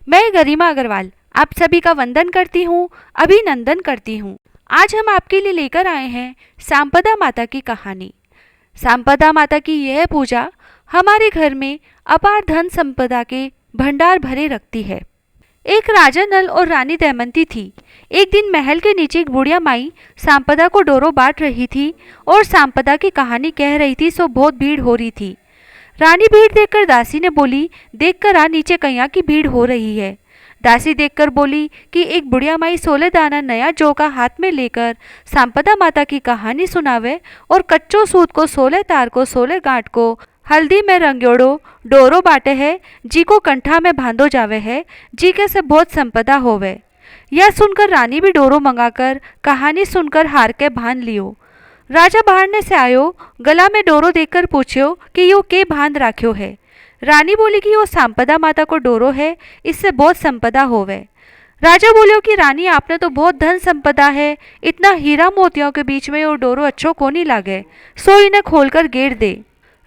मैं गरिमा अग्रवाल आप सभी का वंदन करती हूँ, अभिनंदन करती हूँ। आज हम आपके लिए लेकर आए हैं सांपदा माता की कहानी। सांपदा माता की यह पूजा हमारे घर में अपार धन संपदा के भंडार भरे रखती है। एक राजा नल और रानी दमयंती थी। एक दिन महल के नीचे एक बुढ़िया माई सांपदा को डोरो बांट रही थी और सांपदा की कहानी कह रही थी, सो बहुत भीड़ हो रही थी। रानी भीड़ देखकर दासी ने बोली, देखकर आ, नीचे कैया की भीड़ हो रही है। दासी देखकर बोली कि एक बुढ़िया माई 16 दाना नया जौका हाथ में लेकर सांपदा माता की कहानी सुनावे और कच्चो सूत को 16 तार को 16 गांठ को हल्दी में रंग्योड़ो डोरो बाटे है, जी को कंठा में बांधो जावे है, जी के से बहुत संपदा होवे। यह सुनकर रानी भी डोरो मंगाकर कहानी सुनकर हार के बांध लियो। राजा बाहरने से आयो, गला में डोरो देखकर पूछ्यो कि यो के बांध राख्यो है। रानी बोली कि वो सांपदा माता को डोरो है, इससे बहुत संपदा होवे। राजा बोलियो कि रानी आपने तो बहुत धन संपदा है, इतना हीरा मोतियों के बीच में वो डोरो अच्छो कोनी लागे, सो इन्हें खोलकर गेर दे।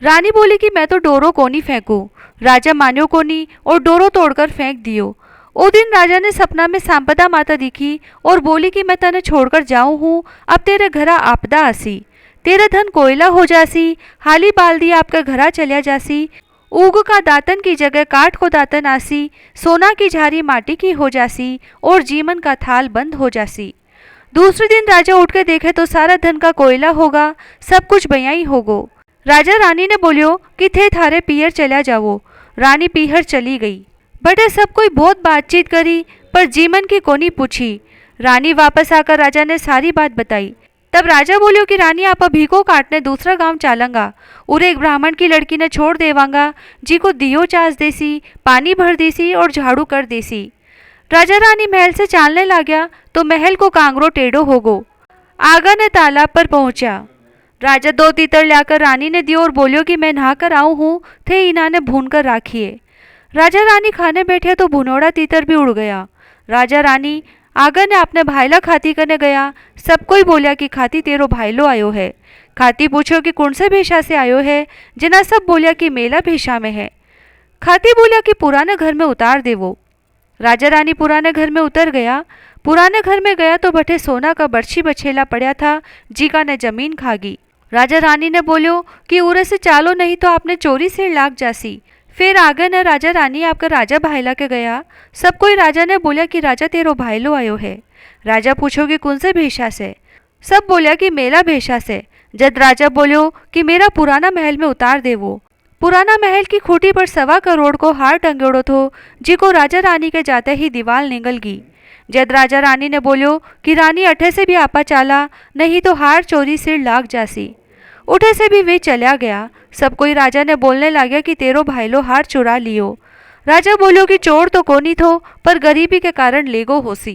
रानी बोली कि मैं तो डोरो कोनी फेंकू। राजा मान्यो कोनी और डोरो तोड़कर फेंक दियो। ओ दिन राजा ने सपना में सांपदा माता दिखी और बोली कि मैं तने छोड़कर जाऊं हूँ, अब तेरे घरा आपदा आसी, तेरे धन कोयला हो जासी, हाली बाल दी आपका घरा चलिया जासी, ऊग का दातन की जगह काठ को दातन आसी, सोना की झारी माटी की हो जासी और जीवन का थाल बंद हो जासी। दूसरे दिन राजा उठ के देखे तो सारा धन का कोयला होगा, सब कुछ बयाई होगो। राजा रानी ने बोलियो कि थे थारे पीहर चला जावो। रानी पीहर चली गई। बटे सब कोई बहुत बातचीत करी पर जीवन की कोनी पूछी। रानी वापस आकर राजा ने सारी बात बताई। तब राजा बोलियो कि रानी आप अभी को काटने दूसरा गांव चालंगा, उरे एक ब्राह्मण की लड़की ने छोड़ देवांगा, जी को दियो चास देसी, पानी भर देसी और झाड़ू कर देसी। राजा रानी महल से चालने लाग्या तो महल को कांगरो टेढ़ो होगो। आगा ने तालाब पर पहुंचा। राजा 2 तीतर लाकर रानी ने दियो और बोलियो कि मैं नहा कर आऊं हूँ, थे इन्हाने भून कर राखिए। राजा रानी खाने बैठे तो भुनोड़ा तीतर भी उड़ गया। राजा रानी आगा ने अपने भाईला खाती करने गया। सब कोई बोलिया कि खाती तेरो भाईलो आयो है। खाती पूछो कि कौन से भेषा से आयो है। जना सब बोलिया कि मेला भेषा में है। खाती बोलिया कि पुराने घर में उतार देवो। राजा रानी पुराने घर में उतर गया। पुराने घर में गया तो बठे सोना का बर्छी बछेला पड़ा था, जीका ने जमीन खागी। राजा रानी ने बोलियो कि उरे से चालो नहीं तो आपने चोरी से लाग जासी। फिर आगे न राजा रानी आपका राजा भाईला के गया। सब कोई राजा ने बोलिया कि राजा तेरो भाईलो आयो है। राजा पूछो कि कौन से भेषा से। सब बोलिया कि मेला भेषा से। जब राजा बोलियो कि मेरा पुराना महल में उतार देवो। पुराना महल की खूटी पर 1.25 करोड़ को हार टंगेड़ो थो, जिको राजा रानी के जाते ही दीवाल निगल गई। जद राजा रानी ने बोलियो कि रानी अठे से भी आपा चाला, नहीं तो हार चोरी सिर लाग जासी। उठे से भी वे चला गया। सब कोई राजा ने बोलने लगा कि तेरो भाईलो हार चुरा लियो। राजा बोलियो कि चोर तो कोनी थो, पर गरीबी के कारण लेगो होसी।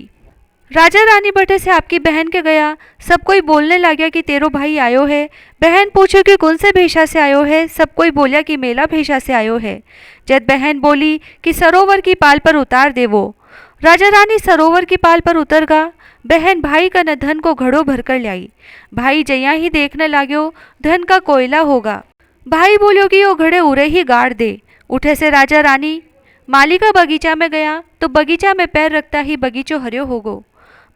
राजा रानी बटे से आपकी बहन के गया। सब कोई बोलने लगा कि तेरो भाई आयो है। बहन पूछो कि कौन से भेषा से आयो है। सब कोई बोलिया कि मेला भेषा से आयो है। जब बहन बोली कि सरोवर की पाल पर उतार देवो। राजा रानी सरोवर की पाल पर उतर गा। बहन भाई का न धन को घड़ो भरकर लाई। भाई जया ही देखने लाग्यो, धन का कोयला होगा। भाई बोलियो कि यो घड़े उरे ही गाड़ दे। उठे से राजा रानी माली का बगीचा में गया तो बगीचा में पैर रखता ही बगीचो हरियो होगो।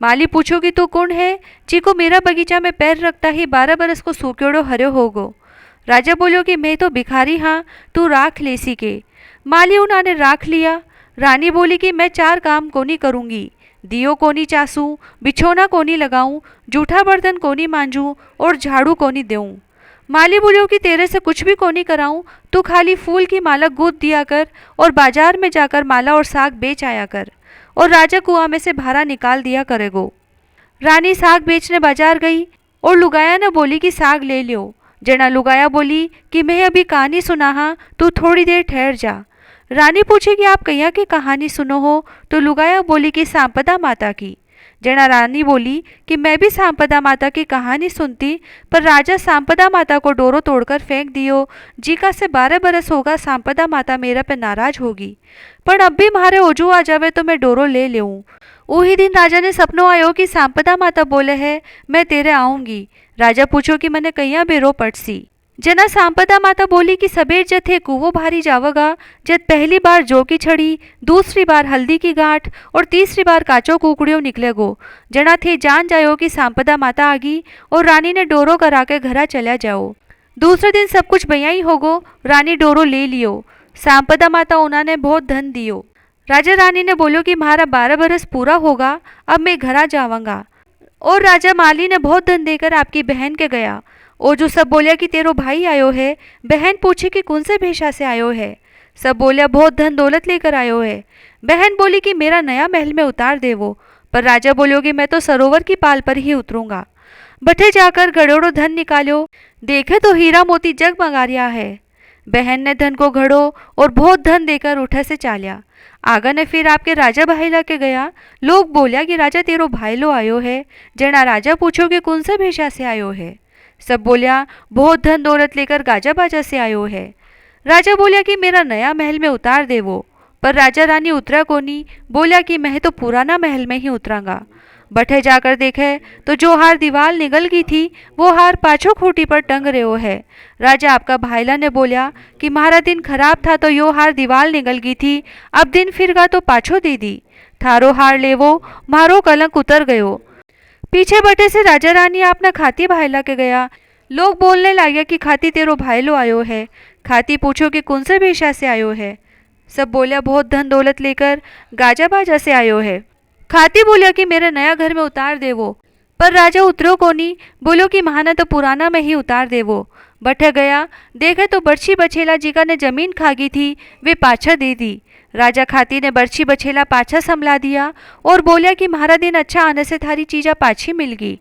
माली पूछो कि तू कौन है, जी को मेरा बगीचा में पैर रखता ही 12 बरस को सूक्योड़ो हरियो होगो। राजा बोलियो कि मैं तो भिखारी हाँ, तू राख लेसी के। माली उन्होंने राख लिया। रानी बोली कि मैं 4 काम कोनी करूंगी, दियो कोनी चासू, बिछोना कोनी लगाऊं, जूठा बर्तन कोनी मांजूं और झाड़ू कोनी देऊं। माली बोलियो कि तेरे से कुछ भी कोनी कराऊं, तू खाली फूल की माला गूंथ दिया कर और बाजार में जाकर माला और साग बेच आया कर, और राजा कुआं में से भारा निकाल दिया करेगो। रानी साग बेचने बाजार गई और लुगाया ने बोली कि साग ले लियो। जना लुगाया बोली कि मैं अभी कहानी सुनाहा, तू थोड़ी देर ठहर जा। रानी पूछी कि आप कैया की कहानी सुनो हो, तो लुगाया बोली कि सांपदा माता की। जना रानी बोली कि मैं भी सांपदा माता की कहानी सुनती, पर राजा सांपदा माता को डोरो तोड़कर फेंक दियो, जीका से 12 बरस होगा सांपदा माता मेरा पे नाराज होगी, पर अब भी मारे ओजू आ जावे तो मैं डोरो ले लेऊं। उही दिन राजा ने सपनों आयो कि सांपदा माता बोले है मैं तेरे आऊंगी। राजा पूछो कि मैंने कैया बेरो पटसी। जना सांपदा माता बोली कि सबेर जथे कुवो भारी जावगा, जत पहली बार जौ की छड़ी, दूसरी बार हल्दी की गांठ और तीसरी बार काचो कुकड़ियों निकलेगो। जना थे जान जायो कि सांपदा माता आगी और रानी ने डोरो करा के घरा चल्या जाओ। दूसरे दिन सब कुछ बयाई होगो, रानी डोरो ले लियो। सांपदा माता उन्होंने बहुत धन दियो। राजा रानी ने बोलो कि हमारा 12 बरस पूरा होगा, अब मैं घरा जाऊंगा। और राजा माली ने बहुत धन देकर आपकी बहन के गया। और जो सब बोलिया कि तेरो भाई आयो है। बहन पूछी कि कौन से भेषा से आयो है। सब बोलिया बहुत धन दौलत लेकर आयो है। बहन बोली कि मेरा नया महल में उतार देवो। पर राजा बोलो कि मैं तो सरोवर की पाल पर ही उतरूंगा। बठे जाकर गड़ोड़ो धन निकालो, देखे तो हीरा मोती जगमगा रिया है। बहन ने धन को घड़ो और बहुत धन देकर उठे से चालिया। आगा ने फिर आपके राजा भाईला के गया। लोग बोलिया कि राजा तेरो भाईलो आयो है। जना राजा पूछो कि कौन से भेषा से आयो है। सब बोलिया बहुत धन दौलत लेकर गाजा बाजा से आयो है। राजा बोलिया कि मेरा नया महल में उतार देवो। पर राजा रानी उतरा कोनी, बोलिया कि मैं तो पुराना महल में ही उतरांगा। बठे जाकर देखे तो जो हार दीवार निगल गई थी वो हार पाछो खूटी पर टंग रहो है। राजा आपका भाईला ने बोलिया कि म्हारा दिन खराब था तो यो हार दीवार निगल गई थी, अब दिन फिर गा तो पाछो दे दी। थारो हार लेवो, म्हारो कलंक उतर गयो। पीछे बटे से राजा रानी आपना खाती भाईला के गया। लोग बोलने लगे कि खाती तेरो भाईलो आयो है। खाती पूछो कि कौन से भेषा से आयो है। सब बोलिया बहुत धन दौलत लेकर गाजा बाजा से आयो है। खाती बोलिया कि मेरे नया घर में उतार देवो। पर राजा उतरो कोनी, बोलो कि महाना तो पुराना में ही उतार देवो। बठे गया, देखे तो बर्छी बछेला जी का ने जमीन खागी थी वे पाछा दे दी। राजा खाती ने बर्छी बछेला पाछा संभला दिया और बोलिया कि म्हारा दिन अच्छा आने से थारी चीजा पाछी मिल गई।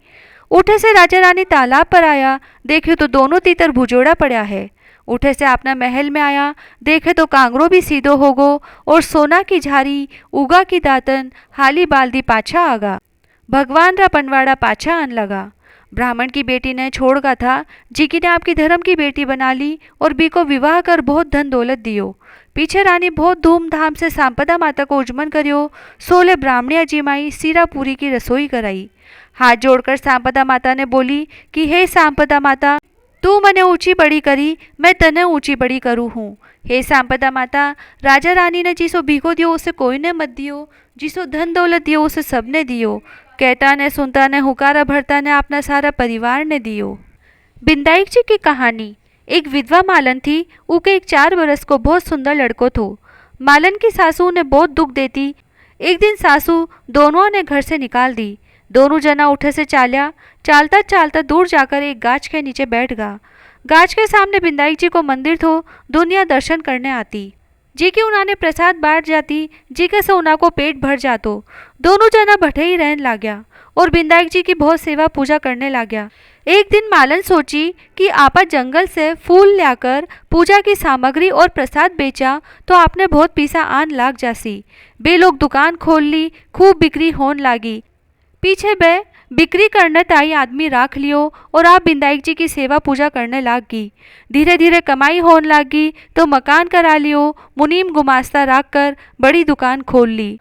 उठे से राजा रानी तालाब पर आया, देखे तो दोनों तीतर भुजोड़ा पड़ा है। उठे से अपना महल में आया, देखे तो कांगरो भी सीधो हो गो और सोना की झारी, उगा की दातन, हाली बाल्दी पाछा आगा। भगवान रा पनवाड़ा पाछा आन लगा। ब्राह्मण की बेटी ने छोड़गा था, जीकी ने आपकी धर्म की बेटी बना ली और बी को विवाह कर बहुत धन दौलत दियो। पीछे रानी बहुत धूमधाम से सांपदा माता को उजमन करियो। 16 ब्राह्मणिया जिमाई सीरा पूरी की रसोई कराई। हाथ जोड़कर सांपदा माता ने बोली कि हे सांपदा माता, तू मने ऊंची बड़ी करी, मैं तने ऊंची बड़ी करूँ हूँ। हे सांपदा माता, राजा रानी ने जिसो भीखो दियो उसे कोई ने मत दियो, जिसो धन दौलत दियो उसे सबने दियो। कहता ने सुनता ने हुकारा भरता ने अपना सारा परिवार ने दियो। बिंदाई जी की कहानी। एक विधवा मालन थी, उके एक 4 बरस को बहुत सुंदर लड़को थो। मालन की सासू ने बहुत दुख देती। एक दिन सासू दोनों ने घर से निकाल दी। दोनों जना उठे से चालिया। चालता चालता दूर जाकर एक गाछ के नीचे बैठ गा। गाछ के सामने बिंदाई जी को मंदिर थो, दुनिया दर्शन करने आती। जी की उन्होंने प्रसाद बांट जाती, जी के से उना को पेट भर जातो। दोनों जना भटे ही रहन लाग्या और बिंदाई जी की बहुत सेवा पूजा करने लाग्या। एक दिन मालन सोची कि आपा जंगल से फूल लाकर पूजा की सामग्री और प्रसाद बेचा तो आपने बहुत पैसा आन लाग जासी। बे लोग दुकान खोल ली, खूब बिक्री होन लागी। पीछे बे बिक्री करने ताई आदमी राख लियो और आप बिंदाई जी की सेवा पूजा करने लाग गई। धीरे धीरे कमाई होने लागी तो मकान करा लियो, मुनीम गुमास्ता राख कर बड़ी दुकान खोल ली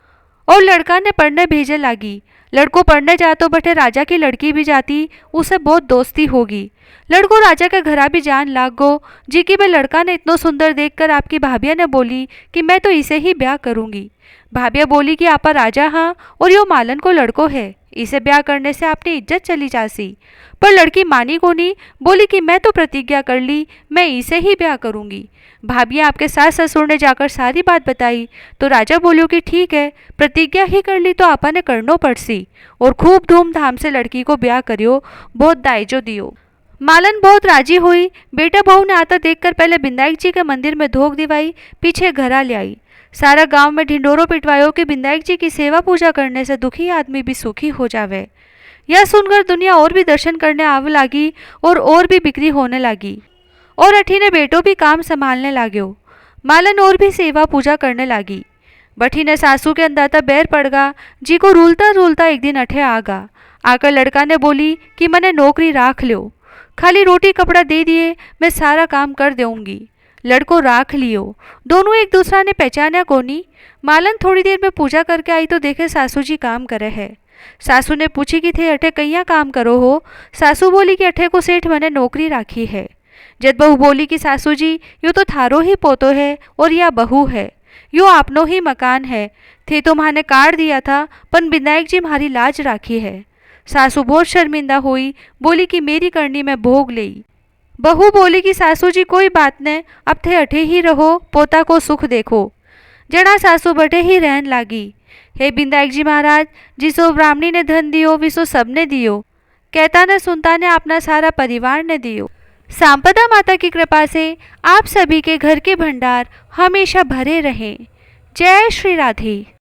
और लड़का ने पढ़ने भेजे लागी। लड़को पढ़ने जातो बटे राजा की लड़की भी जाती, उसे बहुत दोस्ती होगी। लड़को राजा के घरा भी जान लाग गो। जी की वे लड़का ने इतना सुंदर देखकर आपकी भाभिया ने बोली कि मैं तो इसे ही ब्याह करूंगी। भाभिया बोली कि आपा राजा हाँ और यो मालन को लड़को है, इसे ब्याह करने से आपने इज्जत चली जासी। पर लड़की मानी को नहीं, बोली कि मैं तो प्रतिज्ञा कर ली, मैं इसे ही ब्याह करूंगी। भाभिया आपके सास ससुर ने जाकर सारी बात बताई तो राजा बोलो कि ठीक है, प्रतिज्ञा ही कर ली तो आपा ने करनो पड़सी और खूब धूमधाम से लड़की को ब्याह करियो, बहुत दाइजो दियो। मालन बहुत राजी हुई। बेटा बहू ने आता देखकर पहले बिंदाई जी के मंदिर में धोख दिवाई, पीछे घरा ले आई। सारा गांव में ढिंडोरो पिटवायो कि बिंदाई जी की सेवा पूजा करने से दुखी आदमी भी सुखी हो जावे। यह सुनकर दुनिया और भी दर्शन करने आवे लागी और भी बिक्री होने लगी और अठी ने बेटो भी काम संभालने लाग्यो। मालन और भी सेवा पूजा करने लगी। बठी ने सासू के अंदाता बैर पड़गा। जी को रूलता रूलता एक दिन अठे आगा। आकर लड़का ने बोली कि मने नौकरी राख लो, खाली रोटी कपड़ा दे दिए, मैं सारा काम कर दूंगी। लड़को राख लियो। दोनों एक दूसरा ने पहचाना कोनी। मालन थोड़ी देर में पूजा करके आई तो देखे सासू जी काम करे है। सासू ने पूछी कि थे अठे कैया काम करो हो। सासू बोली कि अठे को सेठ मने नौकरी राखी है। जब बहू बोली कि सासू जी यूँ तो थारो ही पोतो है और या बहू है, यूँ आपनो ही मकान है, थे तो माने काट दिया था, पर विनायक जी म्हारी लाज राखी है। सासू बहुत शर्मिंदा हुई, बोली कि मेरी करनी मैं भोग लई। बहू बोली कि सासू जी कोई बात न, अब थे अठे ही रहो, पोता को सुख देखो। जड़ा सासू बटे ही रहन लागी। हे विनायक जी महाराज, जिसो ब्राह्मणी ने धन दियो विसो सबने दियो, कहता न सुनता ने अपना सारा परिवार ने दियो। सांपदा माता की कृपा से आप सभी के घर के भंडार हमेशा भरे रहें। जय श्री राधे।